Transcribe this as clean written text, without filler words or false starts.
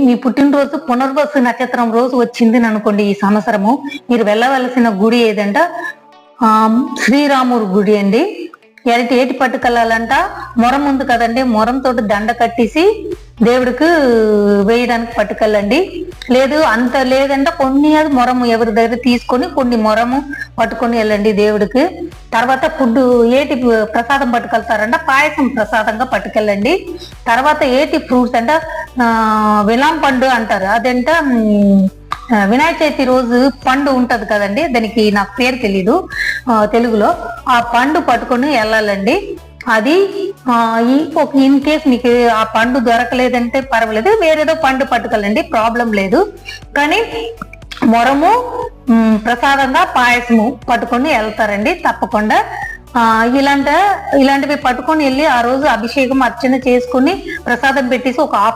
మీ పుట్టినరోజు పునర్వసు నక్షత్రం రోజు వచ్చింది అనుకోండి ఈ సంవత్సరము, మీరు వెళ్ళవలసిన గుడి ఏదంట శ్రీరాముడు గుడి అండి. ఏటి పట్టుకెళ్ళాలంట మొరం ఉంది కదండి, మొరంతో దండ కట్టేసి దేవుడికి వేయడానికి పట్టుకెళ్ళండి. లేదు అంత లేదంటే కొన్ని అది మొరము ఎవరి దగ్గర తీసుకొని కొన్ని మొరము పట్టుకొని వెళ్ళండి దేవుడికి. తర్వాత ఫుడ్ ఏటి ప్రసాదం పట్టుకెళ్తారంట పాయసం ప్రసాదంగా పట్టుకెళ్ళండి. తర్వాత ఏటి ఫ్రూట్స్ అంటే విలాం పండు అంటారు, అదంటే వినాయక చవితి రోజు పండు ఉంటది కదండి, దానికి నాకు పేరు తెలీదు తెలుగులో. ఆ పండు పట్టుకొని వెళ్ళాలండి. అది ఇన్ కేస్ మీకు ఆ పండు దొరకలేదంటే పర్వాలేదు, వేరేదో పండు పట్టుకెళ్ళండి, ప్రాబ్లం లేదు. కానీ మొరము ప్రసాదంగా పాయసము పట్టుకొని వెళ్తారండి తప్పకుండా. ఇలాంటివి పట్టుకొని వెళ్ళి ఆ రోజు అభిషేకం అర్చన చేసుకుని ప్రసాదం పెట్టేసి ఒక